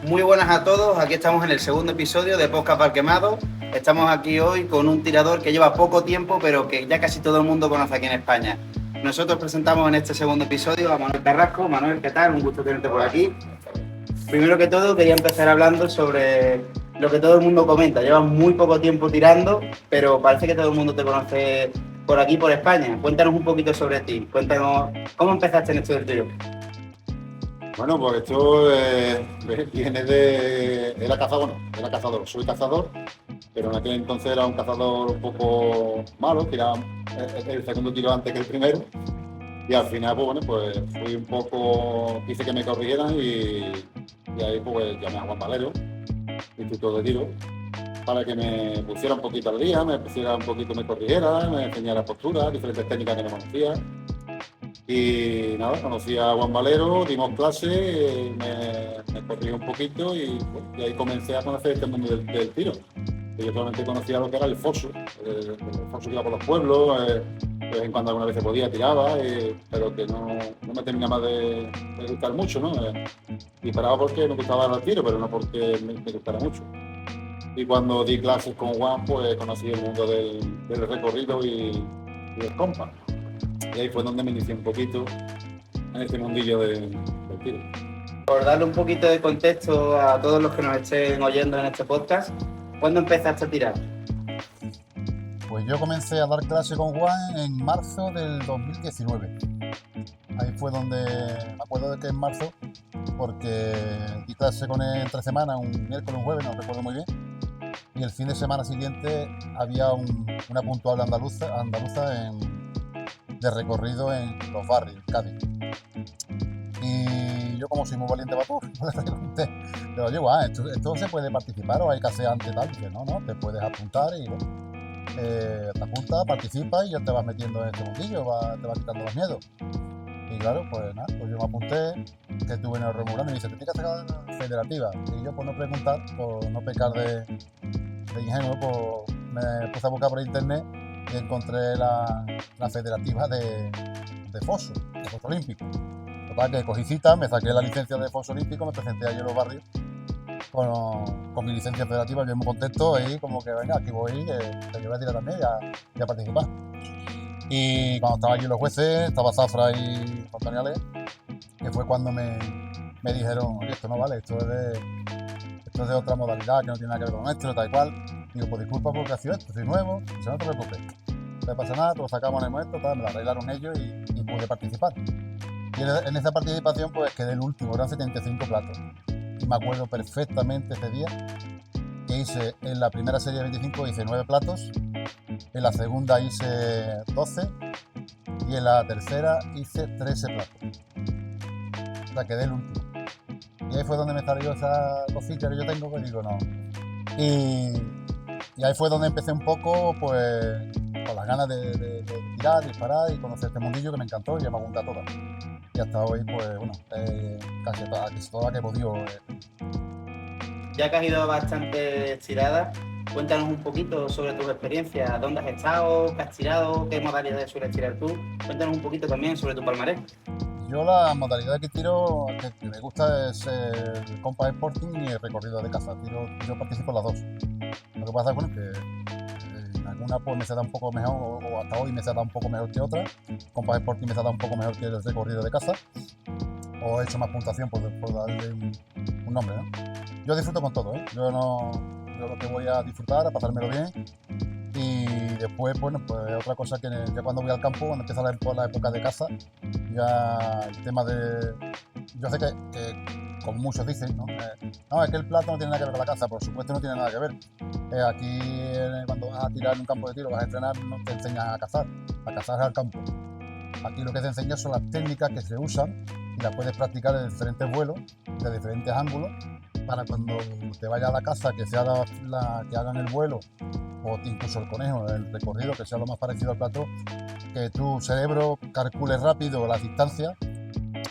Muy buenas a todos, aquí estamos en el segundo episodio de Podcast Bar Quemado. Estamos aquí hoy con un tirador que lleva poco tiempo, pero que ya casi todo el mundo conoce aquí en España. Nosotros presentamos en este segundo episodio a Manuel Carrasco. Manuel, ¿qué tal? Un gusto tenerte por aquí. Primero que todo, quería empezar hablando sobre lo que todo el mundo comenta. Llevas muy poco tiempo tirando, pero parece que todo el mundo te conoce por aquí, por España. Cuéntanos un poquito sobre ti. Cuéntanos cómo empezaste en esto del tiro. Bueno, pues esto viene de... Era cazador, soy cazador, pero en aquel entonces era un cazador un poco malo, tiraba el segundo tiro antes que el primero, y al final, pues bueno, pues fui un poco, quise que me corrigieran y ahí pues llamé a Juan Valero, instructor de tiro, para que me pusiera un poquito al día, me corrigiera, me enseñara postura, diferentes técnicas que no conocía. Y nada, conocí a Juan Valero, dimos clase, me corrigió un poquito y ahí comencé a conocer este mundo del tiro. Yo solamente conocía lo que era el foso que iba por los pueblos, de vez en cuando alguna vez se podía, tiraba, pero que no me terminaba de gustar mucho, ¿no? Disparaba porque me gustaba el tiro, pero no porque me gustara mucho. Y cuando di clases con Juan, pues conocí el mundo del recorrido y del compas. Y ahí fue donde me inicié un poquito en este mundillo del tiro. Por darle un poquito de contexto a todos los que nos estén oyendo en este podcast, ¿cuándo empezaste a tirar? Pues yo comencé a dar clase con Juan en marzo del 2019. Ahí fue donde me acuerdo de que en marzo, porque di clase con él entre semanas, un miércoles, un jueves, no recuerdo muy bien. Y el fin de semana siguiente había una puntual andaluza de recorrido en los barrios, Cádiz. Y yo, como soy muy valiente para tú, le pregunté, pero oye, Juan, ¿esto se puede participar o hay que hacer antes tal? Dice, no, te puedes apuntar y bueno, te apuntas, participas y ya te vas metiendo en este mundillo, te vas quitando los miedos. Y claro, pues nada, pues yo me apunté, que estuve en el Remurano y me dice, te tienes que sacar la federativa. Y yo, por no preguntar, por no pecar de ingenuo, pues me puse a buscar por internet y encontré la federativa de foso olímpico. Total, que cogí cita, me saqué la licencia de foso olímpico, me presenté allí en los barrios con mi licencia federativa, yo muy contento y como que venga, aquí voy, que yo voy a tirar también y a participar. Y cuando estaba allí los jueces, estaba Zafra y Fontaniales, que fue cuando me dijeron, oye, esto no vale, esto es de otra modalidad, que no tiene nada que ver con nuestro, tal y cual. Digo, pues disculpa porque ha sido esto, soy nuevo, dice, no te preocupes, no pasa nada, te lo sacamos en el momento, tal, me lo arreglaron ellos y pude participar. Y en esa participación pues quedé el último, eran 75 platos. Y me acuerdo perfectamente ese día que hice en la primera serie de 25 hice 9 platos, en la segunda hice 12 y en la tercera hice 13 platos. O sea, quedé el último. Y ahí fue donde me salió esa cosita que yo tengo, que digo, no. Y ahí fue donde empecé un poco, pues, con las ganas de tirar, disparar y conocer este mundillo que me encantó y ya me apunté a todas. Y hasta hoy, pues, bueno, casi toda que he podido. Ya que has ido a bastantes tiradas, cuéntanos un poquito sobre tus experiencias, dónde has estado, qué has tirado, qué modalidades sueles tirar tú. Cuéntanos un poquito también sobre tu palmarés. Yo la modalidad que tiro, que me gusta es el Compact Sporting y el recorrido de caza. Yo participo en las dos. Lo que pasa es bueno, que en alguna pues me se da un poco mejor, o hasta hoy me se da un poco mejor que otra. Compact Sporting me se da un poco mejor que el recorrido de caza. O he hecho más puntuación por darle un nombre, ¿no? Yo disfruto con todo, ¿eh? Yo lo que voy a disfrutar, a pasármelo bien. Y después, bueno, pues otra cosa que ya cuando voy al campo, cuando empieza la época de caza, ya el tema de... Yo sé que como muchos dicen, ¿no? No, es que el plato no tiene nada que ver con la caza, por supuesto no tiene nada que ver. Aquí cuando vas a tirar en un campo de tiro, vas a entrenar, no te enseñan a cazar es al campo. Aquí lo que te enseñan son las técnicas que se usan y las puedes practicar en diferentes vuelos, de diferentes ángulos, para cuando te vayas a la caza, que sea que hagan el vuelo o incluso el conejo, el recorrido, que sea lo más parecido al plató, que tu cerebro calcule rápido la distancia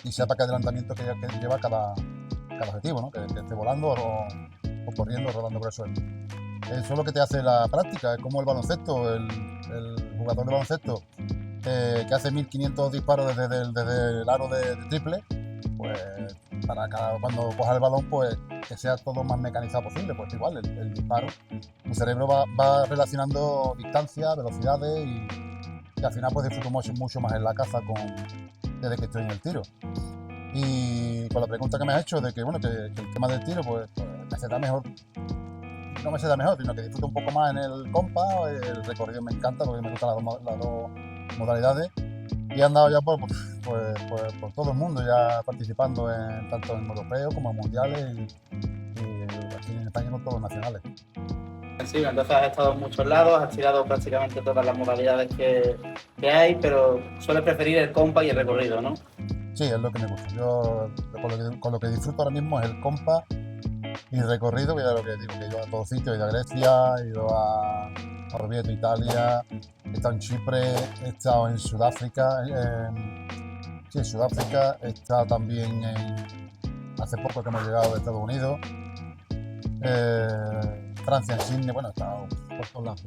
y sepa qué adelantamiento que lleva cada objetivo, ¿no? Que esté volando o corriendo, rodando por el suelo. Eso es lo que te hace la práctica, es como el baloncesto, el jugador de baloncesto que hace 1500 disparos desde el aro de triple, pues cuando coja el balón, pues que sea todo más mecanizado posible, pues igual el disparo. Mi cerebro va relacionando distancias, velocidades y al final pues disfruto mucho más en la caza desde que estoy en el tiro. Y con la pregunta que me has hecho de que, bueno, que el tema del tiro, pues me se da mejor, no me se da mejor, sino que disfruto un poco más en el compa, el recorrido me encanta porque me gustan las dos modalidades. Y he andado ya por todo el mundo, ya participando tanto en europeos como en mundiales y aquí en España con todos los nacionales. Sí, entonces has estado en muchos lados, has tirado prácticamente todas las modalidades que hay, pero sueles preferir el compa y el recorrido, ¿no? Sí, es lo que me gusta. Yo con lo que disfruto ahora mismo es el compa y el recorrido, que ya lo que digo, que he ido a todos sitios, he ido a Grecia, he ido a Orvieto, Italia, he estado en Chipre, he estado en Sudáfrica, sí, en Sudáfrica, he estado también hace poco que hemos llegado de Estados Unidos, Francia, en Sydney, bueno, he estado por todos lados.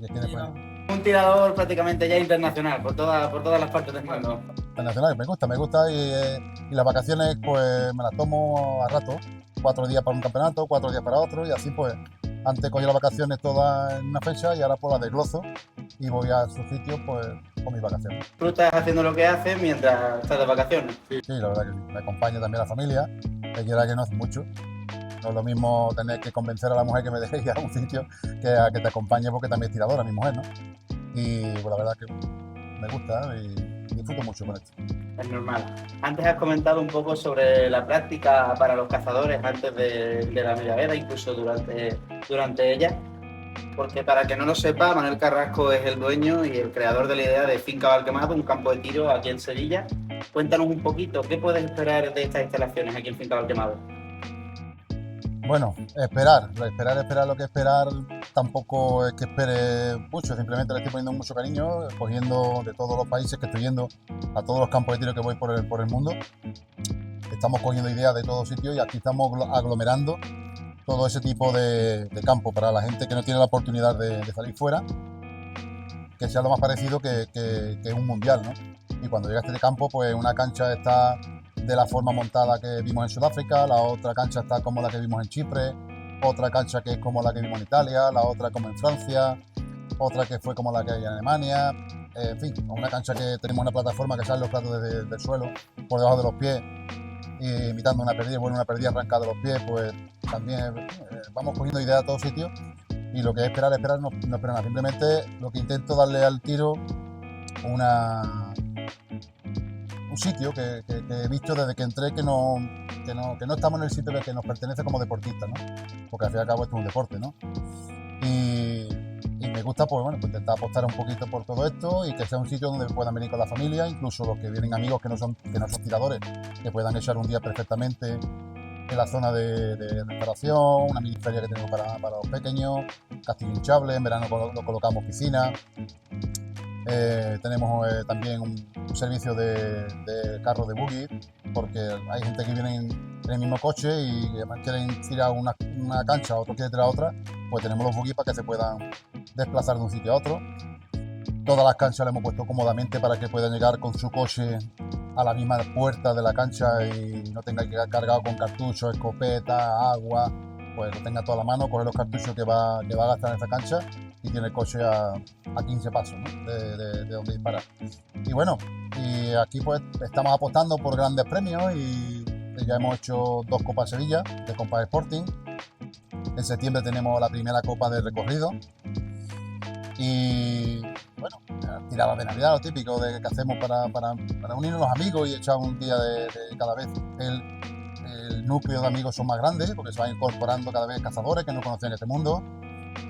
Un tirador prácticamente ya internacional, por todas las partes del mundo. Internacional, me gusta y las vacaciones pues me las tomo a rato, 4 días para un campeonato, 4 días para otro y así pues antes cogí las vacaciones todas en una fecha y ahora pues las desgloso y voy a sus sitios pues con mis vacaciones. Disfrutas haciendo lo que haces mientras estás de vacaciones. Sí, la verdad que sí. Me acompaña también la familia, que quiera que no hace mucho. No es lo mismo tener que convencer a la mujer que me deje ir a un sitio que a que te acompañe porque también es tiradora, mi mujer, ¿no? Y pues la verdad que me gusta y disfruto mucho con esto. Es normal. Antes has comentado un poco sobre la práctica para los cazadores antes de la media veda, incluso durante ella. Porque para que no lo sepa, Manuel Carrasco es el dueño y el creador de la idea de Finca Valquemado, un campo de tiro aquí en Sevilla. Cuéntanos un poquito, ¿qué puedes esperar de estas instalaciones aquí en Finca Valquemado? Bueno, esperar lo que esperar tampoco es que espere mucho, simplemente le estoy poniendo mucho cariño, cogiendo de todos los países que estoy yendo, a todos los campos de tiro que voy por el mundo. Estamos cogiendo ideas de todos sitios y aquí estamos aglomerando todo ese tipo de campo para la gente que no tiene la oportunidad de salir fuera, que sea lo más parecido que un mundial, ¿no? Y cuando llegas a este campo, pues una cancha está de la forma montada que vimos en Sudáfrica, la otra cancha está como la que vimos en Chipre, otra cancha que es como la que vimos en Italia, la otra como en Francia, otra que fue como la que hay en Alemania, en fin, una cancha que tenemos una plataforma que sale los platos del suelo, por debajo de los pies, y imitando una perdida arrancada de los pies, pues también vamos cogiendo ideas a todos sitios y lo que es esperar no espero nada, simplemente lo que intento darle al tiro un sitio que he visto desde que entré que no estamos en el sitio que nos pertenece como deportistas, ¿no? Porque al fin y al cabo esto es un deporte, ¿no? Y me gusta pues intentar apostar un poquito por todo esto y que sea un sitio donde puedan venir con la familia, incluso los que vienen amigos que no son tiradores, que puedan echar un día perfectamente en la zona de restauración, una mini feria que tenemos para los pequeños, castillo hinchable, en verano lo colocamos piscina. Tenemos también un servicio de carro de buggy, porque hay gente que viene en el mismo coche y además quieren tirar una cancha, otro quiere tirar otra, pues tenemos los buggy para que se puedan desplazar de un sitio a otro. Todas las canchas las hemos puesto cómodamente para que puedan llegar con su coche a la misma puerta de la cancha y no tenga que ir cargado con cartuchos, escopeta, agua, pues lo tenga toda la mano, coger los cartuchos que va a gastar en esa cancha y tiene el coche a 15 pasos, ¿no? de donde disparar. Y bueno, y aquí pues estamos apostando por grandes premios y ya hemos hecho 2 Copas Sevilla de Compa Sporting. En septiembre tenemos la primera Copa de recorrido y bueno, tiradas de Navidad, lo típico que hacemos para unirnos los amigos y echar un día de cada vez. El núcleo de amigos son más grandes porque se van incorporando cada vez cazadores que no conocen este mundo.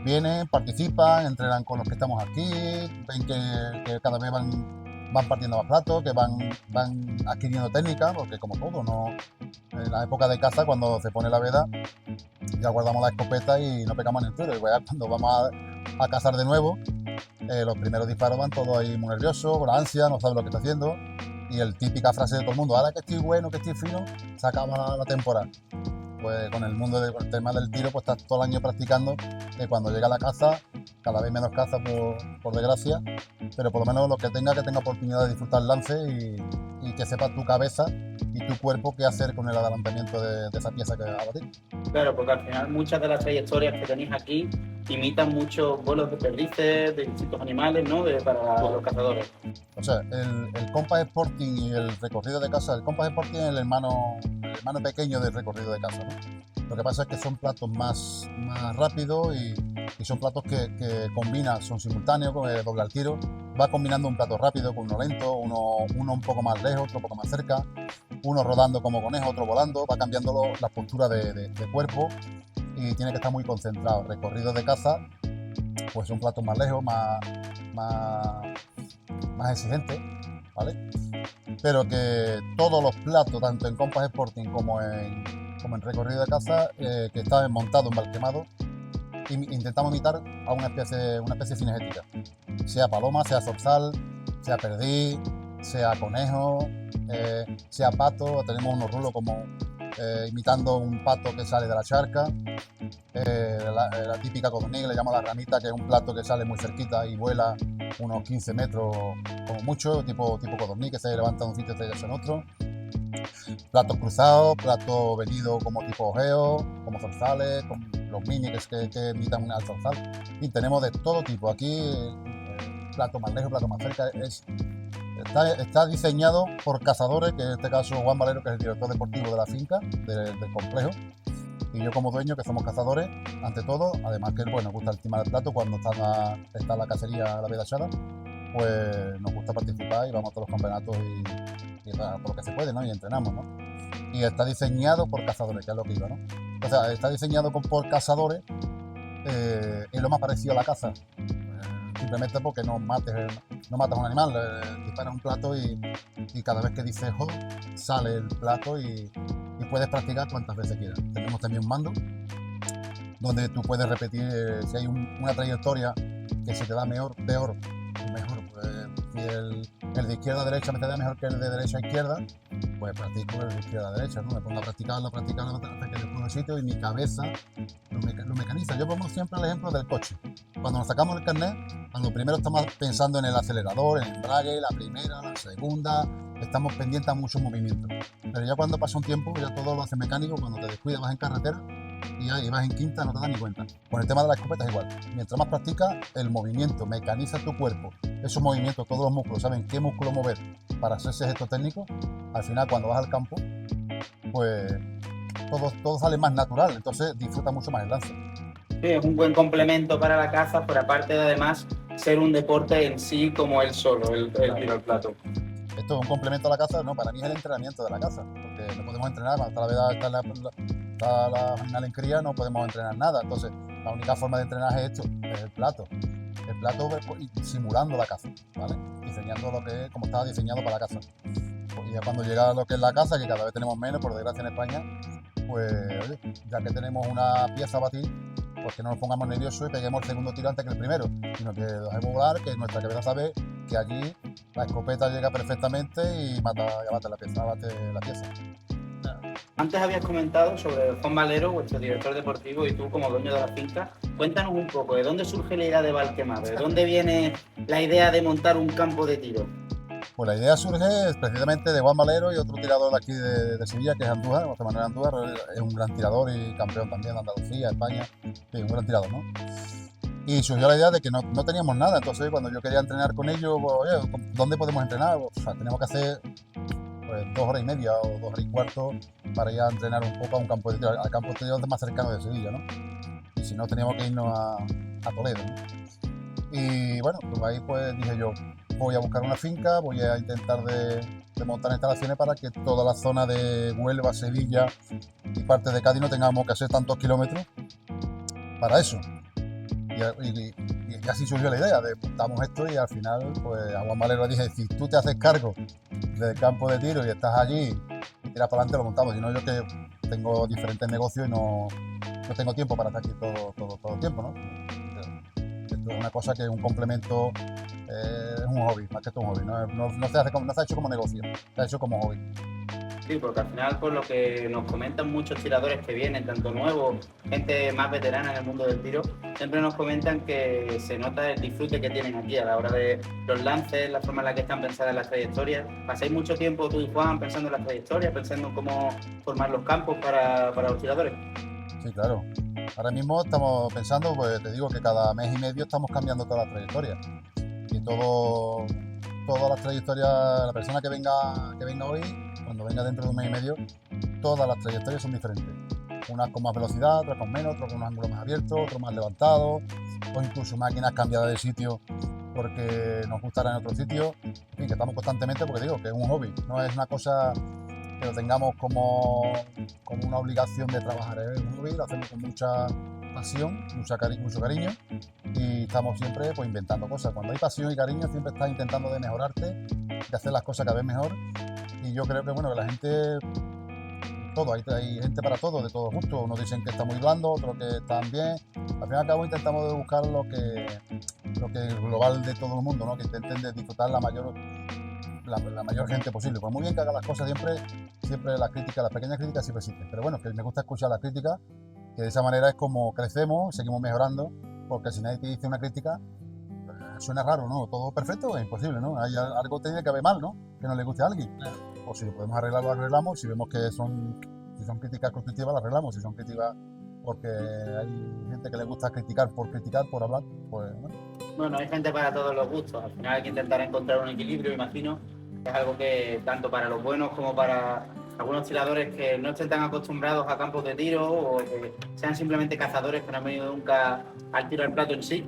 Vienen, participan, entrenan con los que estamos aquí, ven que cada vez van partiendo más platos, que van adquiriendo técnica, porque como todo, ¿no? En la época de caza, cuando se pone la veda, ya guardamos la escopeta y no pegamos en el suelo. Y cuando vamos a cazar de nuevo, los primeros disparos van todos ahí muy nerviosos, con ansia, no saben lo que está haciendo. Y el típica frase de todo el mundo, ahora que estoy bueno, que estoy fino, se acaba la temporada. pues con el mundo con el tema del tiro, pues estás todo el año practicando, que cuando llega la caza, cada vez menos caza por desgracia, pero por lo menos lo que tenga oportunidad de disfrutar el lance y que sepa tu cabeza y tu cuerpo qué hacer con el adelantamiento de esa pieza que va a batir. Claro, porque al final muchas de las trayectorias que tenéis aquí imitan muchos vuelos de perdices, de distintos animales, ¿no? Para los cazadores. O sea, el Compass Sporting y el recorrido de caza, el Compass Sporting es el hermano pequeño del recorrido de caza, ¿no? Lo que pasa es que son platos más rápidos y son platos que combinan, son simultáneos, con el doble al tiro. Va combinando un plato rápido con uno lento, uno un poco más lejos, otro un poco más cerca, uno rodando como conejo, otro volando, va cambiando las posturas de cuerpo y tiene que estar muy concentrado. Recorridos de caza, pues son platos más lejos, más exigentes, ¿vale? Pero que todos los platos, tanto en Compass Sporting como en recorrido de caza, que están montados en Valquemado, intentamos imitar a una especie cinegética, sea paloma, sea zorzal, sea perdiz, sea conejo, sea pato. Tenemos unos rulos como imitando un pato que sale de la charca, la típica codorniz, le llamo la ranita, que es un plato que sale muy cerquita y vuela unos 15 metros como mucho, tipo codorniz, que se levanta de un sitio y se echa en otro. Platos cruzados, platos venidos como tipo ojeo, como zorzales, con los mini que imitan al zorzal. Y tenemos de todo tipo. Aquí plato más lejos, plato más cerca. Está diseñado por cazadores, que en este caso Juan Valero, que es el director deportivo de la finca, del complejo, y yo como dueño, que somos cazadores, ante todo. Además que nos gusta el timar el plato cuando está la cacería, la vedachada, pues nos gusta participar y vamos a todos los campeonatos por lo que se puede, ¿no? Y entrenamos, ¿no? Y está diseñado por cazadores, que es lo que iba, ¿no? O sea, está diseñado por cazadores, es lo más parecido a la caza. Simplemente porque no matas a un animal, disparas un plato y cada vez que dices "jo", sale el plato y puedes practicar cuantas veces quieras. Tenemos también un mando donde tú puedes repetir, si hay una trayectoria que se te da mejor. Pues, si el de izquierda a derecha me te da mejor que el de derecha a izquierda, pues practico el de izquierda a derecha, ¿no? Me pongo a practicarlo hasta que le pongo el sitio y mi cabeza lo mecaniza. Yo pongo siempre el ejemplo del coche. Cuando nos sacamos el carnet, a lo primero estamos pensando en el acelerador, en el embrague, la primera, la segunda, estamos pendientes a muchos movimientos. Pero ya cuando pasa un tiempo, ya todo lo hace mecánico. Cuando te descuidas vas en carretera y vas en quinta, no te das ni cuenta. Con el tema de la escopeta es igual. Mientras más practicas, el movimiento mecaniza tu cuerpo. Esos movimientos, todos los músculos saben qué músculo mover para hacer ese gesto técnico. Al final, cuando vas al campo, pues todo sale más natural. Entonces disfruta mucho más el lance. Sí, es un buen complemento para la caza, por aparte de además ser un deporte en sí como él solo, el tiro al plato. Esto es un complemento a la caza, no, para mí es el entrenamiento de la caza, porque no podemos entrenar, cuando está la animal en cría, no podemos entrenar nada. Entonces, la única forma de entrenar es esto, es el plato. El plato simulando la caza, ¿vale? Diseñando lo que es, como estaba diseñado para la caza. Y ya cuando llega lo que es la caza, que cada vez tenemos menos, por desgracia en España, pues, oye, ya que tenemos una pieza a batir, pues que no nos pongamos nerviosos y peguemos el segundo tiro antes que el primero, sino que lo dejemos volar, que nuestra cabeza sabe que allí la escopeta llega perfectamente y bate la pieza. Antes habías comentado sobre Juan Valero, vuestro director deportivo, y tú como dueño de la finca. Cuéntanos un poco, ¿de dónde surge la idea de Valquemado? ¿De dónde viene la idea de montar un campo de tiro? Pues la idea surge precisamente de Juan Valero y otro tirador de aquí de Sevilla, que es Andújar, José Manuel Andújar. Es un gran tirador y campeón también de Andalucía, España, sí, un gran tirador, ¿no? Y surgió la idea de que no teníamos nada. Entonces, cuando yo quería entrenar con ellos, pues, oye, ¿dónde podemos entrenar? O sea, tenemos que hacer pues 2 horas y media o 2 horas y cuarto para ir a entrenar un poco a un campo de tiro, al campo de tiro más cercano de Sevilla, ¿no? Y si no, teníamos que irnos a Toledo, ¿no? Y bueno, pues ahí pues dije yo, voy a buscar una finca, voy a intentar de montar instalaciones para que toda la zona de Huelva, Sevilla y parte de Cádiz no tengamos que hacer tantos kilómetros para eso. Y así surgió la idea de montamos esto y al final pues a Juan Valero le dije, si tú te haces cargo del campo de tiro y estás allí y tiras para adelante, lo montamos. Si no, yo que tengo diferentes negocios y no tengo tiempo para estar aquí todo el tiempo, ¿no? Esto es una cosa que es un complemento, es un hobby, más que todo un hobby. No se ha hecho como negocio, se ha hecho como hobby. Sí, porque al final, por lo que nos comentan muchos tiradores que vienen, tanto nuevos, gente más veterana en el mundo del tiro, siempre nos comentan que se nota el disfrute que tienen aquí a la hora de los lances, la forma en la que están pensadas las trayectorias. ¿Pasáis mucho tiempo tú y Juan pensando en las trayectorias, pensando en cómo formar los campos para los tiradores? Sí, claro. Ahora mismo estamos pensando, pues te digo que cada mes y medio estamos cambiando todas las trayectorias. Y todas las trayectorias, la persona que venga hoy, cuando venga dentro de un mes y medio, todas las trayectorias son diferentes. Unas con más velocidad, otras con menos, otras con un ángulo más abierto, otros más levantados, o incluso máquinas cambiadas de sitio porque nos gustará en otro sitio. En fin, que estamos constantemente, porque digo que es un hobby, no es una cosa que lo tengamos como una obligación de trabajar. Es un hobby, lo hacemos con mucha pasión, mucho cariño, y estamos siempre pues inventando cosas. Cuando hay pasión y cariño siempre estás intentando de mejorarte, de hacer las cosas cada vez mejor, y yo creo que bueno, que la gente, todo, hay gente para todo, de todo gusto. Unos dicen que está muy blando, otros que están bien. Al fin y al cabo intentamos de buscar lo que es global de todo el mundo, ¿no? Que intenten de disfrutar la mayor gente posible. Pues muy bien que haga las cosas siempre las críticas, las pequeñas críticas siempre existen. Pero bueno, que me gusta escuchar las críticas, que de esa manera es como crecemos, seguimos mejorando, porque si nadie te dice una crítica, suena raro, ¿no? Todo perfecto es imposible, ¿no? Algo tiene que haber mal, ¿no? Que no le guste a alguien. O si lo podemos arreglar, lo arreglamos. Si vemos que si son críticas constructivas, las arreglamos. Si son críticas porque hay gente que le gusta criticar, por hablar, pues bueno. Bueno, hay gente para todos los gustos. Al final hay que intentar encontrar un equilibrio, imagino. Es algo que tanto para los buenos como para algunos tiradores que no estén tan acostumbrados a campos de tiro o que sean simplemente cazadores que no han venido nunca al tiro al plato en sí.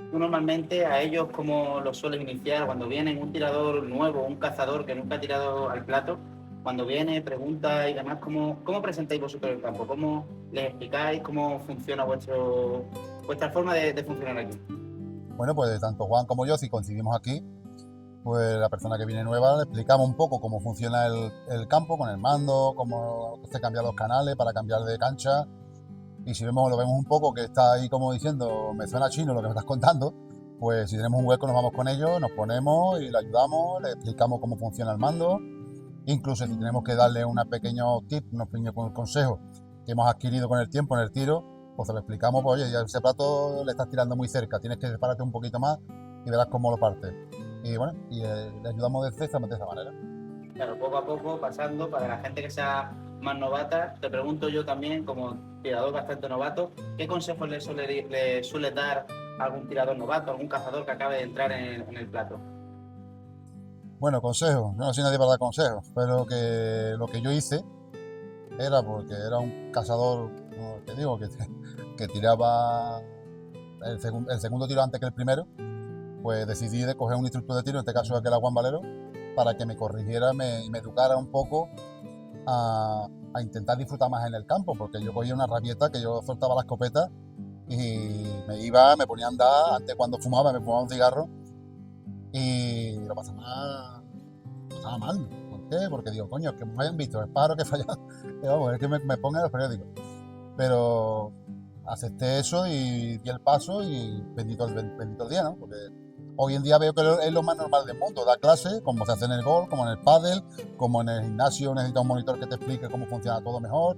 Tú normalmente a ellos, ¿cómo los sueles iniciar? Cuando viene un tirador nuevo, un cazador que nunca ha tirado al plato, cuando viene, pregunta y demás, ¿cómo presentáis vosotros el campo? ¿Cómo les explicáis cómo funciona vuestra forma de funcionar aquí? Bueno, pues tanto Juan como yo, si coincidimos aquí, pues la persona que viene nueva le explicamos un poco cómo funciona el campo con el mando, cómo se cambian los canales para cambiar de cancha. Y si lo vemos un poco que está ahí como diciendo, me suena chino lo que me estás contando, pues si tenemos un hueco nos vamos con ellos, nos ponemos y le ayudamos, le explicamos cómo funciona el mando. Incluso si tenemos que darle unos pequeños tips, unos pequeños consejos que hemos adquirido con el tiempo en el tiro, pues se lo explicamos, pues oye, ya ese plato le estás tirando muy cerca, tienes que separarte un poquito más y verás cómo lo partes. Y bueno, le ayudamos de esa manera. Claro, poco a poco, pasando, para la gente que sea más novata, te pregunto yo también, como tirador bastante novato, ¿qué consejos le suele dar a algún tirador novato, algún cazador que acabe de entrar en el plato? Bueno, consejos, yo no soy nadie para dar consejos, pero que lo que yo hice era porque era un cazador, como te digo, que tiraba el segundo tiro antes que el primero, pues decidí de coger un instructor de tiro, en este caso aquel Juan Valero, para que me corrigiera y me educara un poco a intentar disfrutar más en el campo, porque yo cogía una rabieta que yo soltaba la escopeta y me ponía a andar. Antes, cuando me fumaba un cigarro y lo pasaba mal. ¿Por qué? Porque digo, coño, que me hayan visto el pájaro que fallaba, vamos, es que me pongan en los periódicos. Pero acepté eso y di el paso y bendito el día, ¿no? Porque hoy en día veo que es lo más normal del mundo, da clase, como se hace en el golf, como en el pádel, como en el gimnasio, necesitas un monitor que te explique cómo funciona todo mejor.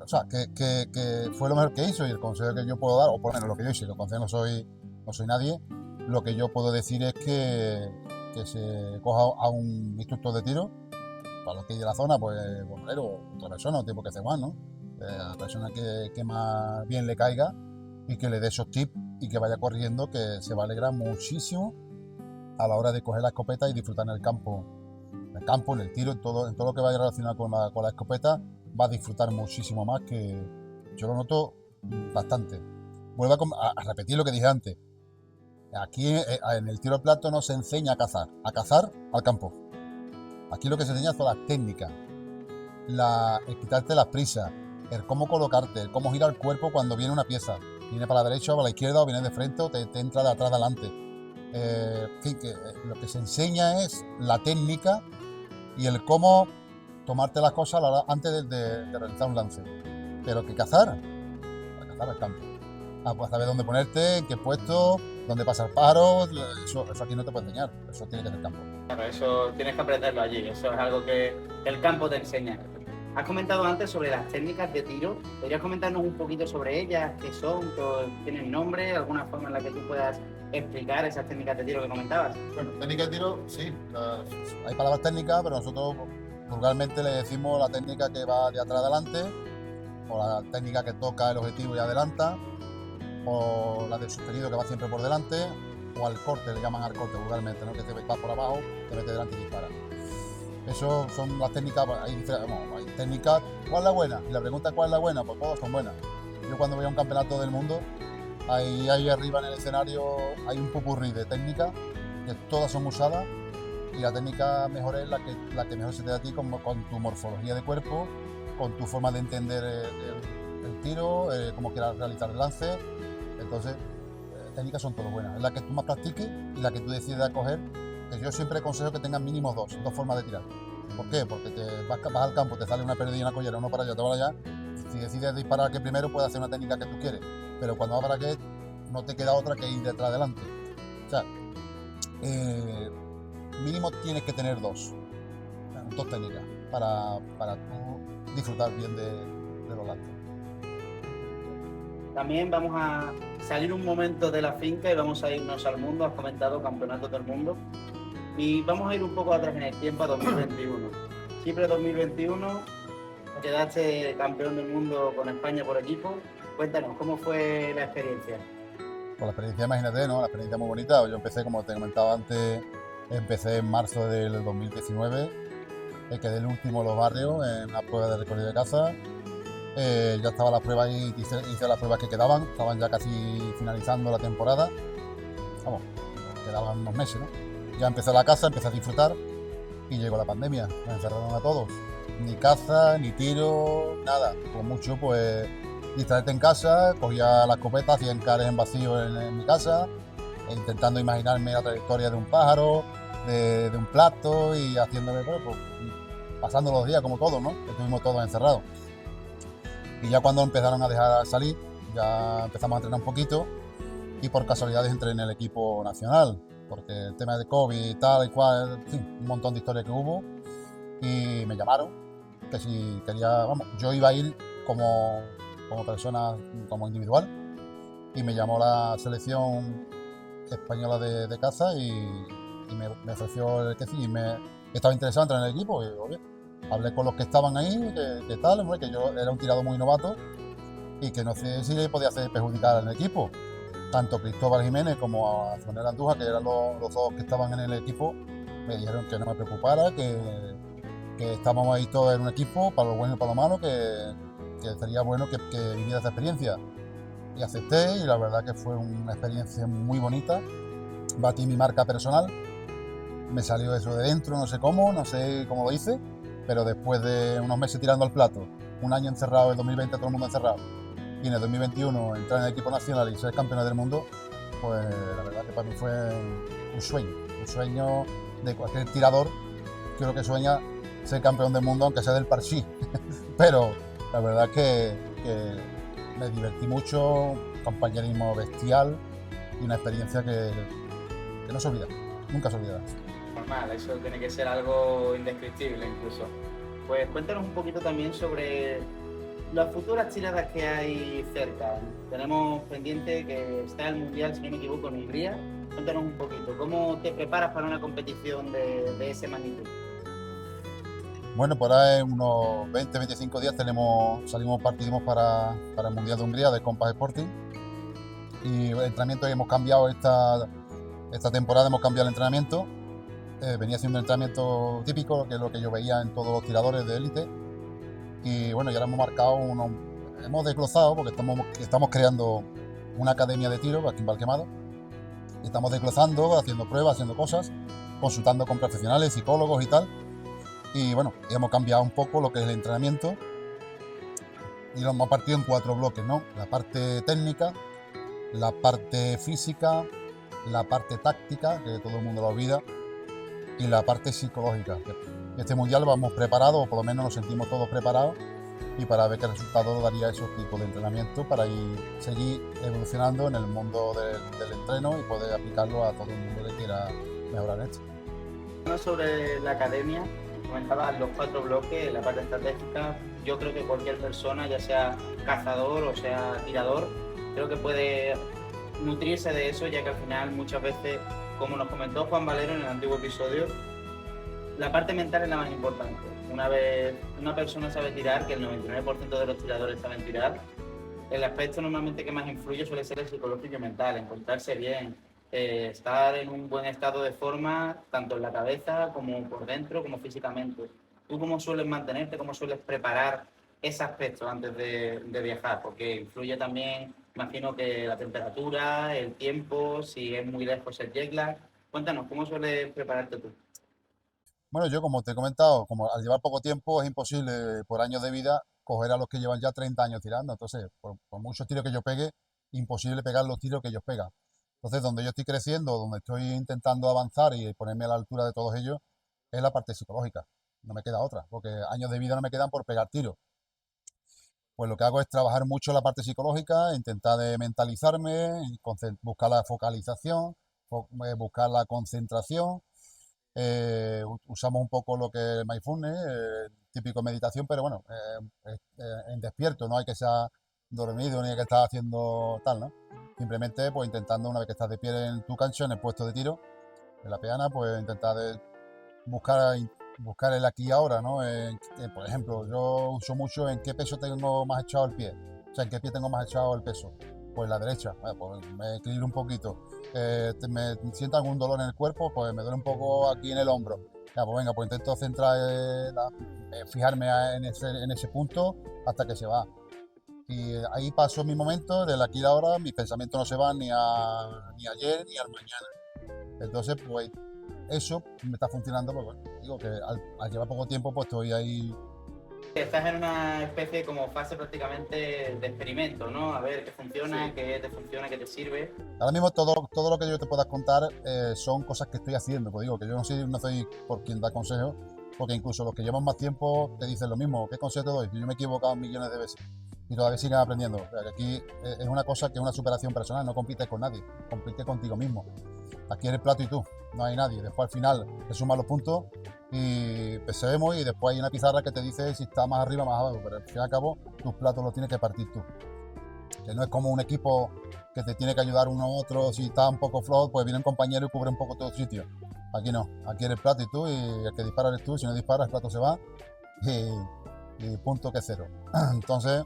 O sea, que fue lo mejor que hizo, y el consejo que yo puedo dar, o por lo menos lo que yo hice, que el consejo no soy nadie, lo que yo puedo decir es que se coja a un instructor de tiro, para los que hay de la zona, pues bombero, otra persona, tipo que hace Juan, ¿no? A la persona que más bien le caiga y que le dé esos tips y que vaya corriendo, que se va a alegrar muchísimo a la hora de coger la escopeta y disfrutar en el campo, en el tiro, en todo lo que vaya relacionado con la escopeta, va a disfrutar muchísimo más, que yo lo noto bastante. Vuelvo a repetir lo que dije antes. Aquí en el tiro al plato no se enseña a cazar al campo. Aquí lo que se enseña son las técnicas, el quitarte las prisas, el cómo colocarte, el cómo girar el cuerpo cuando viene una pieza. Viene para la derecha o para la izquierda, o viene de frente o te entra de atrás adelante. En fin, que lo que se enseña es la técnica y el cómo tomarte las cosas antes de realizar un lance. Pero que cazar al campo. a saber dónde ponerte, en qué puesto, dónde pasar pájaros. Eso aquí no te puede enseñar, eso tiene que ser campo. Claro, eso tienes que aprenderlo allí, eso es algo que el campo te enseña. Has comentado antes sobre las técnicas de tiro. ¿Podrías comentarnos un poquito sobre ellas? ¿Qué son? ¿Tienen nombre? ¿Alguna forma en la que tú puedas explicar esas técnicas de tiro que comentabas? Bueno, técnica de tiro, sí. Hay palabras técnicas, pero nosotros vulgarmente le decimos la técnica que va de atrás adelante, o la técnica que toca el objetivo y adelanta, o la del sostenido que va siempre por delante, o al corte, le llaman al corte vulgarmente, ¿no? Que te vas por abajo, te metes delante y dispara. Eso son las técnicas, hay técnicas, ¿cuál es la buena? Y la pregunta es ¿cuál es la buena? Pues todas son buenas. Yo cuando voy a un campeonato del mundo, ahí arriba en el escenario hay un popurrí de técnicas, que todas son usadas, y la técnica mejor es la que mejor se te da a ti con tu morfología de cuerpo, con tu forma de entender el tiro, cómo quieras realizar el lance. Entonces, técnicas son todas buenas. Es la que tú más practiques y la que tú decidas coger. Que yo siempre aconsejo que tengas mínimo dos formas de tirar. ¿Por qué? Porque te vas al campo, te sale una perdida y una collera, uno para allá, otro para allá. Si decides disparar que primero, puedes hacer una técnica que tú quieres. Pero cuando vas para que no te queda otra que ir detrás adelante. O sea, mínimo tienes que tener dos técnicas para tú disfrutar bien de los lances. También vamos a salir un momento de la finca y vamos a irnos al mundo. Has comentado campeonatos del mundo. Y vamos a ir un poco atrás en el tiempo a 2021. Chipre 2021, quedaste campeón del mundo con España por equipo. Cuéntanos, ¿cómo fue la experiencia? Pues la experiencia, imagínate, ¿no? La experiencia muy bonita. Yo empecé, como te comentaba antes, empecé en marzo del 2019. Quedé el último en los barrios en una prueba de recorrido de caza. Ya estaba la prueba ahí, hice las pruebas que quedaban. Estaban ya casi finalizando la temporada. Vamos, quedaban unos meses, ¿no? Ya empecé la caza, empecé a disfrutar y llegó la pandemia. Nos encerraron a todos. Ni caza, ni tiro, nada. Con mucho, pues, distraerte en casa, cogía la escopeta, hacía encares en vacío en mi casa, intentando imaginarme la trayectoria de un pájaro, de un plato y haciéndome, pues, pasando los días como todos, ¿no? Estuvimos todos encerrados. Y ya cuando empezaron a dejar salir, ya empezamos a entrenar un poquito y por casualidades entré en el equipo nacional, porque el tema de COVID y tal y cual, en fin, un montón de historias que hubo, y me llamaron, que si quería, vamos, yo iba a ir como persona, como individual, y me llamó la selección española de caza y me ofreció el que sí, estaba interesado en entrar en el equipo, y oye, hablé con los que estaban ahí, que tal, hombre, que yo era un tirador muy novato y que no sé si le podía hacer perjudicar al equipo. Tanto Cristóbal Jiménez como a Manuel Andújar, que eran los dos que estaban en el equipo, me dijeron que no me preocupara, que estábamos ahí todos en un equipo, para lo bueno y para lo malo, que sería bueno que viviera esa experiencia. Y acepté, y la verdad que fue una experiencia muy bonita. Batí mi marca personal, me salió eso de dentro, no sé cómo lo hice, pero después de unos meses tirando al plato, un año encerrado, en 2020 todo el mundo encerrado, y en el 2021 entrar en el equipo nacional y ser campeón del mundo, pues la verdad que para mí fue un sueño de cualquier tirador. Creo que sueña ser campeón del mundo, aunque sea del Parchís. Pero la verdad que me divertí mucho, compañerismo bestial y una experiencia que no se olvida, nunca se olvidará. Normal, eso tiene que ser algo indescriptible incluso. Pues cuéntanos un poquito también sobre las futuras tiradas que hay cerca. Tenemos pendiente que está el Mundial, si no me equivoco, en Hungría. Cuéntanos un poquito, ¿cómo te preparas para una competición de ese magnitud? Bueno, por ahí en unos 20-25 días partimos para el Mundial de Hungría de Compass Sporting. Y el entrenamiento hemos cambiado esta temporada, hemos cambiado el entrenamiento. Venía haciendo un entrenamiento típico, que es lo que yo veía en todos los tiradores de élite. Y bueno, ya lo hemos marcado, hemos desglosado, porque estamos creando una academia de tiro aquí en Valquemado. Y estamos desglosando, haciendo pruebas, haciendo cosas, consultando con profesionales, psicólogos y tal. Y bueno, hemos cambiado un poco lo que es el entrenamiento y lo hemos partido en 4 bloques, ¿no? La parte técnica, la parte física, la parte táctica, que todo el mundo lo olvida, y la parte psicológica. Este mundial vamos preparados, o por lo menos nos sentimos todos preparados, y para ver qué resultado daría esos tipos de entrenamiento para seguir evolucionando en el mundo del entreno y poder aplicarlo a todo el mundo que quiera mejorar esto. Sobre la academia, comentabas los 4 bloques, la parte estratégica. Yo creo que cualquier persona, ya sea cazador o sea tirador, creo que puede nutrirse de eso, ya que al final muchas veces, como nos comentó Juan Valero en el antiguo episodio, la parte mental es la más importante. Una vez una persona sabe tirar, que el 99% de los tiradores saben tirar, el aspecto normalmente que más influye suele ser el psicológico y mental, encontrarse bien, estar en un buen estado de forma, tanto en la cabeza como por dentro, como físicamente. ¿Tú cómo sueles mantenerte, cómo sueles preparar ese aspecto antes de viajar? Porque influye también, imagino que la temperatura, el tiempo, si es muy lejos el jet lag. Cuéntanos, ¿cómo sueles prepararte tú? Bueno, yo como te he comentado, como al llevar poco tiempo es imposible por años de vida coger a los que llevan ya 30 años tirando. Entonces, por muchos tiros que yo pegue, imposible pegar los tiros que ellos pegan. Entonces, donde yo estoy creciendo, donde estoy intentando avanzar y ponerme a la altura de todos ellos, es la parte psicológica. No me queda otra, porque años de vida no me quedan por pegar tiros. Pues lo que hago es trabajar mucho la parte psicológica, intentar de mentalizarme, buscar la focalización, buscar la concentración. Usamos un poco lo que es mindfulness, típico meditación, pero bueno, en despierto, no hay que estar dormido ni hay que estar haciendo tal, ¿no? Simplemente pues intentando, una vez que estás de pie en tu cancha, en el puesto de tiro, en la peana, pues intentar de buscar, buscar el aquí y ahora, ¿no? Por ejemplo, yo uso mucho en qué peso tengo más echado el pie, o sea, en qué pie tengo más echado el peso. Pues la derecha, pues me equilibro un poquito. Me siento algún dolor en el cuerpo, pues me duele un poco aquí en el hombro. Ya, pues venga, pues intento centrar, fijarme en ese punto hasta que se va. Y ahí paso mi momento, del aquí y ahora, mis pensamientos no se van ni ayer ni al mañana. Entonces, pues eso me está funcionando, pues bueno, digo que al llevar poco tiempo, pues estoy ahí. Estás en una especie como fase prácticamente de experimento, ¿no? A ver qué funciona, Sí. qué te funciona, qué te sirve. Ahora mismo todo lo que yo te pueda contar son cosas que estoy haciendo, pues digo que yo no soy por quien da consejos, porque incluso los que llevan más tiempo te dicen lo mismo. ¿Qué consejo te doy? Yo me he equivocado millones de veces y todavía siguen aprendiendo. O sea, que aquí es una cosa que es una superación personal, no compites con nadie, compites contigo mismo. Aquí eres plato y tú, no hay nadie. Después al final te suman los puntos y percebemos y después hay una pizarra que te dice si está más arriba o más abajo, pero al fin y al cabo tus platos los tienes que partir tú. Que no es como un equipo que te tiene que ayudar uno a otro, si está un poco flojo, pues viene un compañero y cubre un poco todo el sitio. Aquí no, aquí eres plato y tú, y el que dispara eres tú, si no disparas el plato se va y punto que cero. Entonces,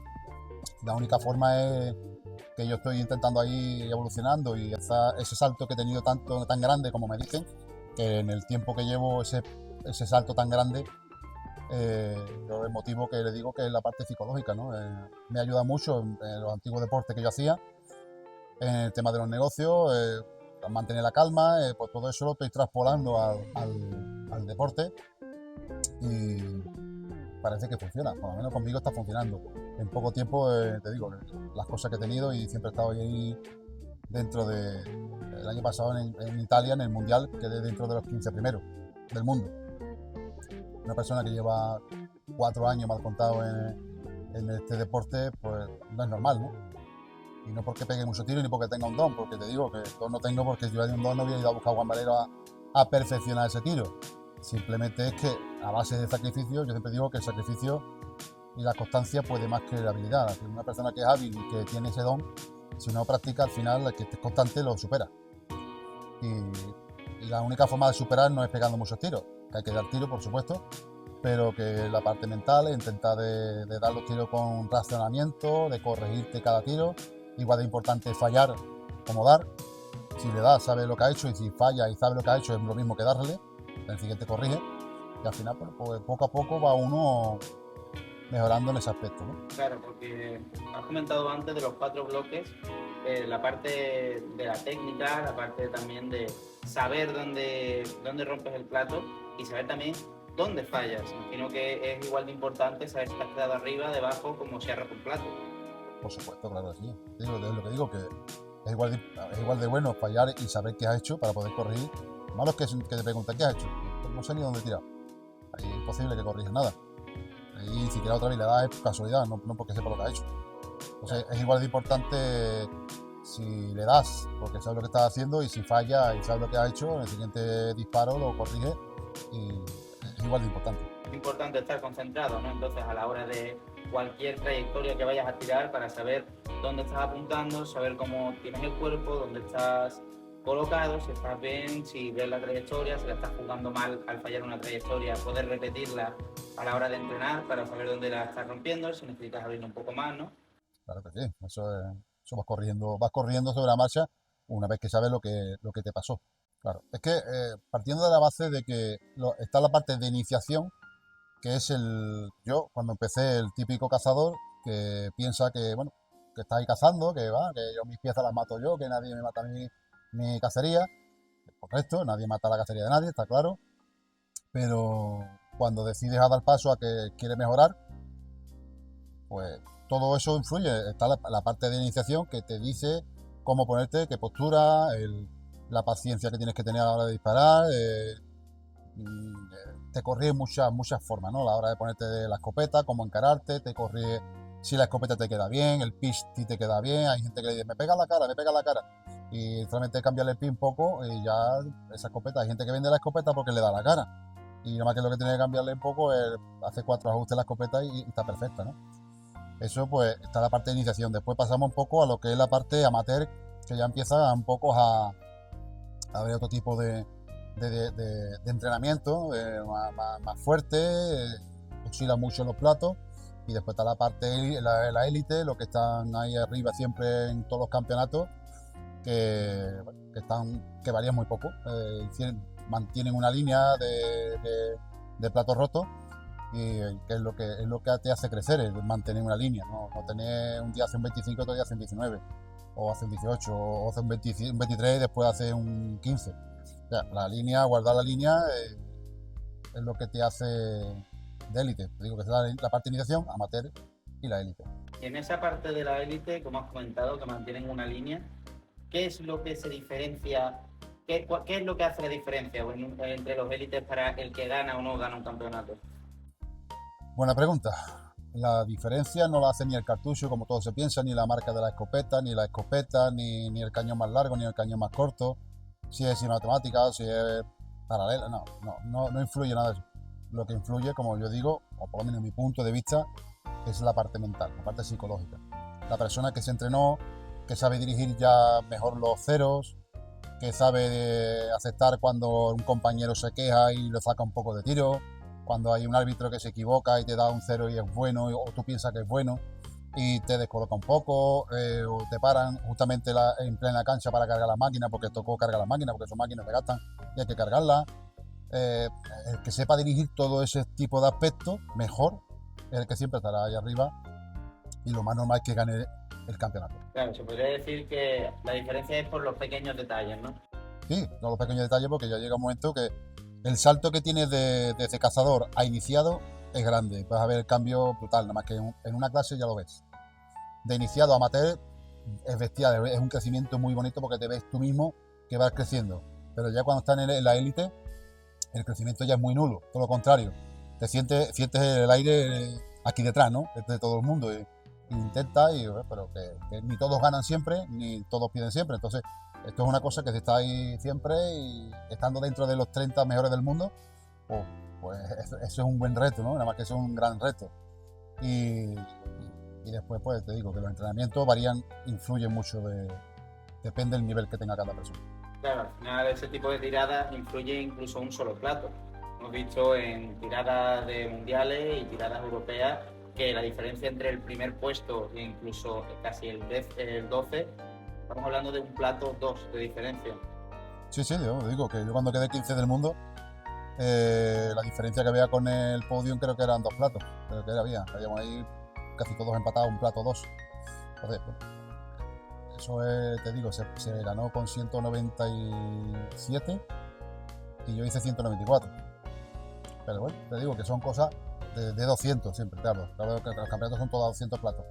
la única forma es que yo estoy intentando ahí evolucionando y ese salto que he tenido tan grande como me dicen, que en el tiempo que llevo ese salto tan grande, yo el motivo que le digo que es la parte psicológica, ¿no? Me ayuda mucho en los antiguos deportes que yo hacía, en el tema de los negocios, a mantener la calma, pues todo eso lo estoy traspolando al deporte y parece que funciona, por lo menos conmigo está funcionando. En poco tiempo, te digo, las cosas que he tenido y siempre he estado ahí dentro el año pasado en Italia, en el Mundial, quedé dentro de los 15 primeros del mundo. Una persona que lleva 4 años mal contado en este deporte, pues no es normal, ¿no? Y no porque pegue mucho tiro ni porque tenga un don, porque te digo que don no tengo, porque si yo un don no hubiera ido a buscar a Juan Valero a perfeccionar ese tiro. Simplemente es que a base de sacrificio, yo siempre digo que el sacrificio y la constancia puede más que la habilidad. Si una persona que es hábil y que tiene ese don, si no practica, al final el que esté constante lo supera. Y la única forma de superar no es pegando muchos tiros, que hay que dar tiros, por supuesto, pero que la parte mental es intentar de dar los tiros con racionamiento, de corregirte cada tiro. Igual de importante fallar como dar. Si le das, sabe lo que ha hecho, y si falla y sabe lo que ha hecho, es lo mismo que darle. El siguiente corrige. Y al final, pues, poco a poco va uno mejorando en ese aspecto, ¿no? Claro, porque has comentado antes de los 4 bloques, la parte de la técnica, la parte también de saber dónde rompes el plato y saber también dónde fallas. Imagino que es igual de importante saber si estás quedado arriba, debajo, como si ha roto un plato. Por supuesto, claro que sí. Es lo que digo, que es igual de bueno fallar y saber qué has hecho para poder corregir. Lo malo es que te pregunten qué has hecho. Pues no sé ni dónde he tirado. Ahí es imposible que corrijas nada. Y ni siquiera otra habilidad es casualidad, no porque sepa lo que ha hecho. Entonces es igual de importante si le das, porque sabes lo que estás haciendo, y si falla y sabes lo que has hecho, en el siguiente disparo lo corrige y es igual de importante. Es importante estar concentrado, ¿no? Entonces, a la hora de cualquier trayectoria que vayas a tirar, para saber dónde estás apuntando, saber cómo tienes el cuerpo, dónde estás colocado, si estás bien, si ves la trayectoria, si la estás jugando mal al fallar una trayectoria, poder repetirla a la hora de entrenar para saber dónde la estás rompiendo, si necesitas abrir un poco más, ¿no? Claro que sí, eso vas corriendo sobre la marcha una vez que sabes lo que te pasó. Claro, es que partiendo de la base de que está la parte de iniciación, que es yo cuando empecé, el típico cazador que piensa que, bueno, que está ahí cazando, que yo mis piezas las mato yo, que nadie me mata mi cacería. Correcto, nadie mata la cacería de nadie, está claro. Pero cuando decides a dar paso a que quieres mejorar, pues todo eso influye. Está la parte de iniciación que te dice cómo ponerte, qué postura, la paciencia que tienes que tener a la hora de disparar. Te corrige muchas formas, ¿no? A la hora de ponerte de la escopeta, cómo encararte, te corrige si la escopeta te queda bien, el pitch si te queda bien. Hay gente que le dice, me pega la cara. Y solamente cambiarle el pin un poco y ya esa escopeta. Hay gente que vende la escopeta porque le da la cara. Y nada más que lo que tiene que cambiarle un poco es hacer 4 ajustes a la escopeta y está perfecta, ¿no? Eso pues está la parte de iniciación. Después pasamos un poco a lo que es la parte amateur, que ya empieza un poco a ver otro tipo de entrenamiento más fuerte, oscila mucho en los platos. Y después está la parte, la élite, los que están ahí arriba siempre en todos los campeonatos, que varían muy poco. Mantienen una línea de platos rotos, y que es lo que te hace crecer, es mantener una línea, no tener un día hace un 25, otro día hace un 19, o hace un 18, o hace un 23 y después hace un 15. O sea, guardar la línea es lo que te hace de élite. Te digo que es la parte de iniciación, amateur y la élite. Y en esa parte de la élite, como has comentado, que mantienen una línea, ¿qué es lo que se diferencia? ¿Qué es lo que hace la diferencia entre los élites para el que gana o no gana un campeonato? Buena pregunta. La diferencia no la hace ni el cartucho, como todo se piensa, ni la marca de la escopeta, ni el cañón más largo, ni el cañón más corto, si es matemática, si es paralela, no influye nada de eso. Lo que influye, como yo digo, o por lo menos mi punto de vista, es la parte mental, la parte psicológica. La persona que se entrenó, que sabe dirigir ya mejor los ceros, que sabe aceptar cuando un compañero se queja y le saca un poco de tiro, cuando hay un árbitro que se equivoca y te da un 0 y es bueno, o tú piensas que es bueno y te descoloca un poco, o te paran justamente en plena cancha para cargar la máquina porque tocó cargar la máquina, porque son máquinas que gastan y hay que cargarla. El que sepa dirigir todo ese tipo de aspectos mejor es el que siempre estará ahí arriba, y lo más normal es que gane el campeonato. Claro, se podría decir que la diferencia es por los pequeños detalles, ¿no? Sí, todos los pequeños detalles, porque ya llega un momento que el salto que tienes desde cazador a iniciado es grande. Vas a ver el cambio brutal, nada más que en una clase ya lo ves. De iniciado a amateur es bestial, es un crecimiento muy bonito porque te ves tú mismo que vas creciendo. Pero ya cuando estás en la élite, el crecimiento ya es muy nulo, todo lo contrario. Te sientes el aire aquí detrás, ¿no? De todo el mundo. Y intenta, pero que ni todos ganan siempre, ni todos pierden siempre. Entonces, esto es una cosa que se está ahí siempre, y estando dentro de los 30 mejores del mundo, pues eso es un buen reto, ¿no? Nada más que eso es un gran reto. Y después, pues te digo que los entrenamientos varían, influyen mucho, depende del nivel que tenga cada persona. Claro, al final ese tipo de tiradas influye incluso un solo plato. Hemos visto en tiradas de mundiales y tiradas europeas que la diferencia entre el primer puesto e incluso casi el 12, estamos hablando de un plato 2 de diferencia. Sí, yo digo que yo cuando quedé 15 del mundo, la diferencia que había con el podium creo que eran 2 platos, pero que habíamos ahí casi todos empatados, un plato 2. Entonces, eso te digo, se ganó con 197 y yo hice 194. Pero bueno, te digo que son cosas de 200 siempre, claro que los campeonatos son todos 200 platos.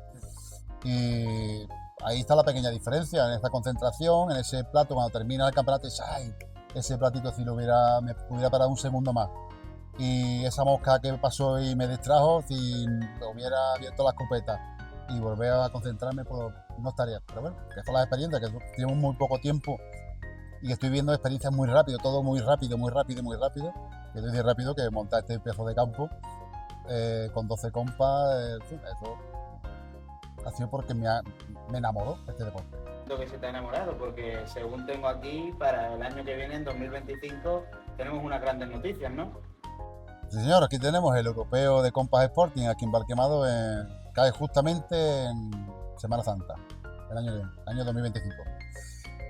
Y ahí está la pequeña diferencia, en esta concentración, en ese plato, cuando termina el campeonato, dices, ay, ese platito si me hubiera parado un segundo más. Y esa mosca que pasó y me distrajo, si hubiera abierto la escopeta y volver a concentrarme, pues no estaría. Pero bueno, que fue la experiencia, que tenemos muy poco tiempo y estoy viendo experiencias muy rápido, todo muy rápido, muy rápido, muy rápido. Que es decir rápido que montar este pedazo de campo con 12 compas, en fin, eso ha sido porque me enamoró este deporte. Lo que se te ha enamorado, porque según tengo aquí, para el año que viene, en 2025, tenemos unas grandes noticias, ¿no? Sí, señor, aquí tenemos el europeo de Compas Sporting aquí en Barquemado, cae justamente en Semana Santa, el año que viene, año 2025.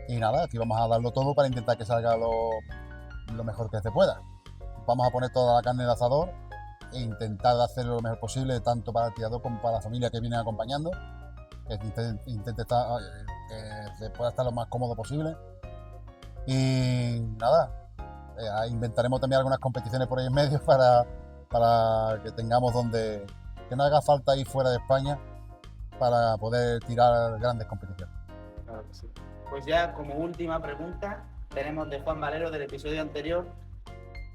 Y nada, aquí vamos a darlo todo para intentar que salga lo mejor que se pueda. Vamos a poner toda la carne de asador e intentar hacerlo lo mejor posible, tanto para el tirador como para la familia que viene acompañando, que intente estar, que se pueda estar lo más cómodo posible. Y nada, inventaremos también algunas competiciones por ahí en medio para que tengamos donde, que no haga falta ir fuera de España para poder tirar grandes competiciones. Claro que sí. Pues ya como última pregunta, tenemos de Juan Valero del episodio anterior.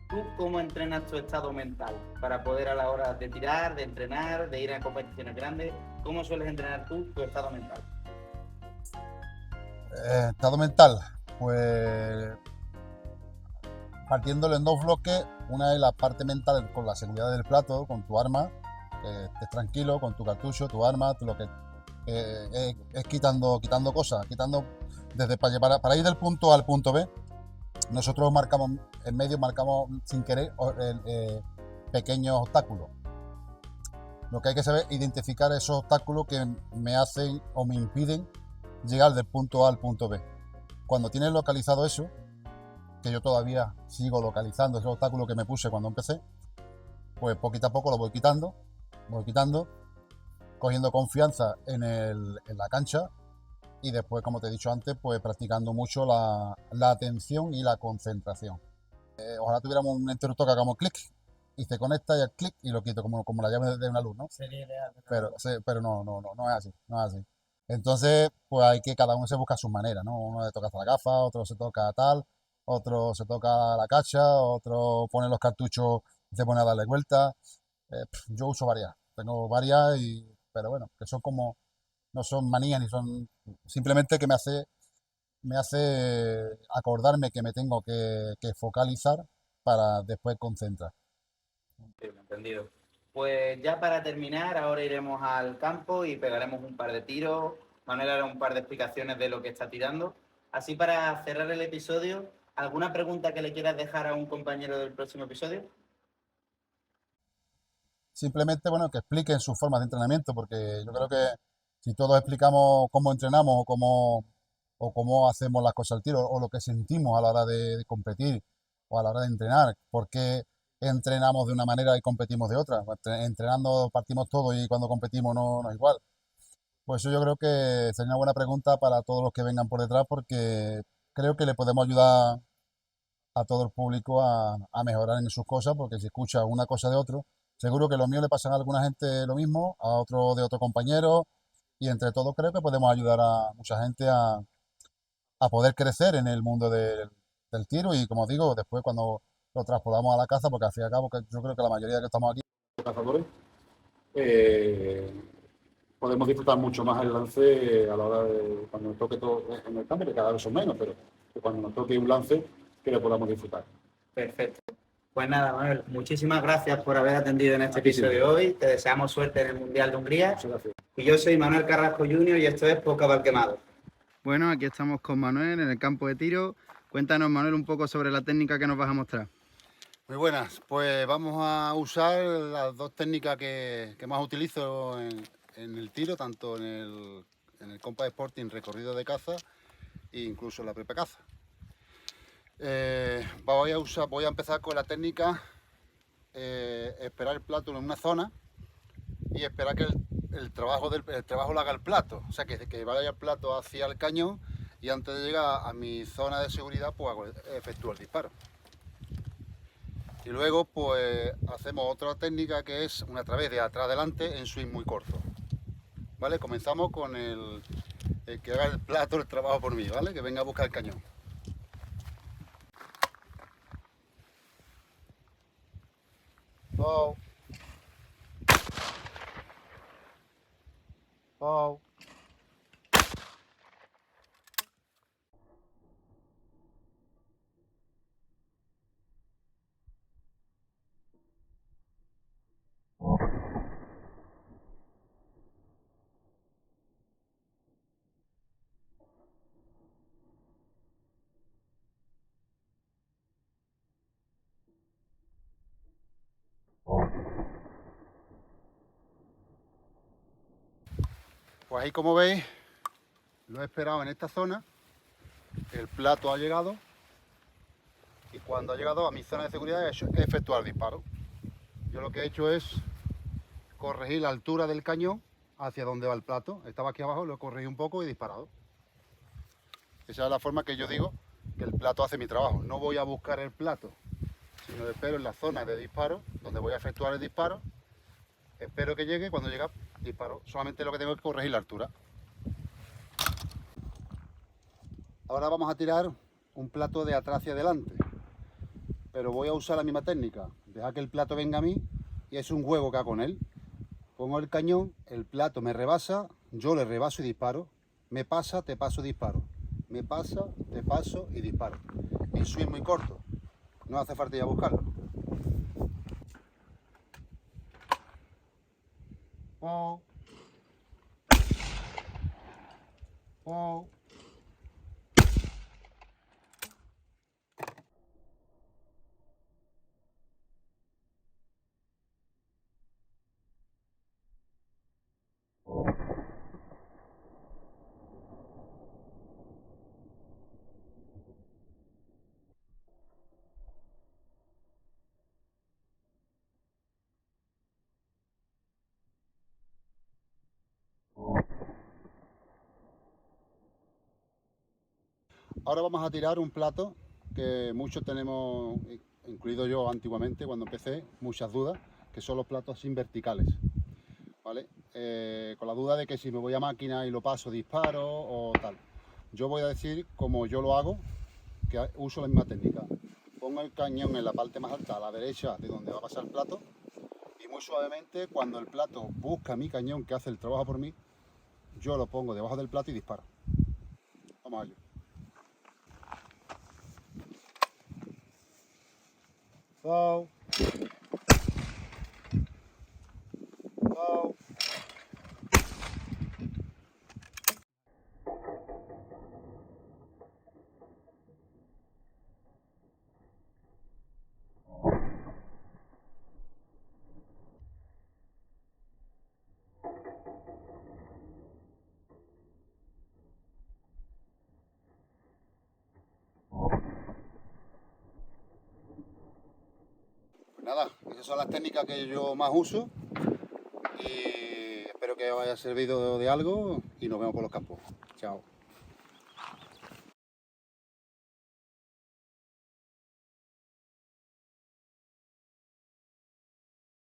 ¿Tú cómo entrenas tu estado mental para poder a la hora de tirar, de entrenar, de ir a competiciones grandes? ¿Cómo sueles entrenar tú tu estado mental? Estado mental, pues partiéndolo en dos bloques. Una es la parte mental con la seguridad del plato, con tu arma, estés tranquilo con tu cartucho, tu arma, lo que es quitando cosas, desde para ir del punto A al punto B. Nosotros marcamos en medio, marcamos sin querer pequeños obstáculos. Lo que hay que saber es identificar esos obstáculos que me hacen o me impiden llegar del punto A al punto B. Cuando tienes localizado eso, que yo todavía sigo localizando ese obstáculo que me puse cuando empecé, pues poquito a poco lo voy quitando, cogiendo confianza en la cancha y después, como te he dicho antes, pues practicando mucho la atención y la concentración. Ojalá tuviéramos un interruptor que hagamos clic y se conecta y al clic y lo quito como la llave de una luz, ¿no? Sería ideal. Pero no es así, no es así. Entonces, pues hay que cada uno se busca su manera, ¿no? Uno le toca hasta la gafa, otro se toca tal, otro se toca la cacha, otro pone los cartuchos y se pone a darle vueltas. Yo uso varias, tengo varias, pero bueno, que son como, no son manías ni son, simplemente que me hace acordarme que me tengo que focalizar para después concentrar. Sí, entendido. Pues ya para terminar, ahora iremos al campo y pegaremos un par de tiros. Manuel hará un par de explicaciones de lo que está tirando. Así para cerrar el episodio, ¿alguna pregunta que le quieras dejar a un compañero del próximo episodio? Simplemente, bueno, que expliquen sus formas de entrenamiento, porque yo creo que si todos explicamos cómo entrenamos o cómo hacemos las cosas al tiro, o lo que sentimos a la hora de competir o a la hora de entrenar, por qué entrenamos de una manera y competimos de otra. Pues, entrenando partimos todo y cuando competimos no es igual. Pues eso yo creo que sería una buena pregunta para todos los que vengan por detrás, porque creo que le podemos ayudar a todo el público a mejorar en sus cosas, porque si escucha una cosa de otro, seguro que lo mío le pasan a alguna gente lo mismo, a otro de otro compañero, y entre todos creo que podemos ayudar a mucha gente a poder crecer en el mundo del tiro y, como digo, después cuando lo transportamos a la casa, porque al fin y al cabo que yo creo que la mayoría de que estamos aquí Cazadores, podemos disfrutar mucho más el lance a la hora de cuando nos toque todo en el campo, que cada vez son menos, pero que cuando nos toque un lance que lo podamos disfrutar. Perfecto. Pues nada, Manuel, muchísimas gracias por haber atendido en este Aquí sí. episodio hoy. Te deseamos suerte en el Mundial de Hungría. Muchas gracias. Y yo soy Manuel Carrasco Jr. y esto es Podcast Barquemado. Bueno, aquí estamos con Manuel en el campo de tiro. Cuéntanos, Manuel, un poco sobre la técnica que nos vas a mostrar. Muy buenas, pues vamos a usar las dos técnicas que más utilizo en el tiro, tanto en el Compas Sporting recorrido de caza e incluso en la propia caza. Voy a empezar con la técnica esperar el plato en una zona y esperar que el trabajo lo haga el plato, o sea que vaya el plato hacia el cañón y antes de llegar a mi zona de seguridad pues efectúo el disparo. Y luego pues hacemos otra técnica que es una través de atrás adelante en swing muy corto. ¿Vale? Comenzamos con el que haga el plato el trabajo por mí, ¿vale? Que venga a buscar el cañón. Go. Go. Pues ahí, como veis, lo he esperado en esta zona, el plato ha llegado y cuando ha llegado a mi zona de seguridad he efectuado el disparo. Yo lo que he hecho es corregir la altura del cañón hacia donde va el plato. Estaba aquí abajo, lo he corregido un poco y disparado. Esa es la forma que yo digo que el plato hace mi trabajo. No voy a buscar el plato, sino espero en la zona de disparo, donde voy a efectuar el disparo. Espero que llegue, cuando llega, disparo. Solamente lo que tengo es corregir la altura. Ahora vamos a tirar un plato de atrás hacia adelante. Pero voy a usar la misma técnica. Deja que el plato venga a mí y es un juego que hago con él. Pongo el cañón, el plato me rebasa, yo le rebaso y disparo. Me pasa, te paso, disparo. Me pasa, te paso y disparo. El swing muy corto. No hace falta ir a buscarlo. Wow. Wow. Ahora vamos a tirar un plato que muchos tenemos, incluido yo antiguamente cuando empecé, muchas dudas, que son los platos sin verticales, ¿vale? Con la duda de que si me voy a máquina y lo paso, disparo o tal. Yo voy a decir como yo lo hago, que uso la misma técnica. Pongo el cañón en la parte más alta, a la derecha de donde va a pasar el plato, y muy suavemente, cuando el plato busca mi cañón que hace el trabajo por mí, yo lo pongo debajo del plato y disparo. Vamos a ello. Go. Go. Pues nada, esas son las técnicas que yo más uso y espero que os haya servido de algo y nos vemos por los campos. Chao.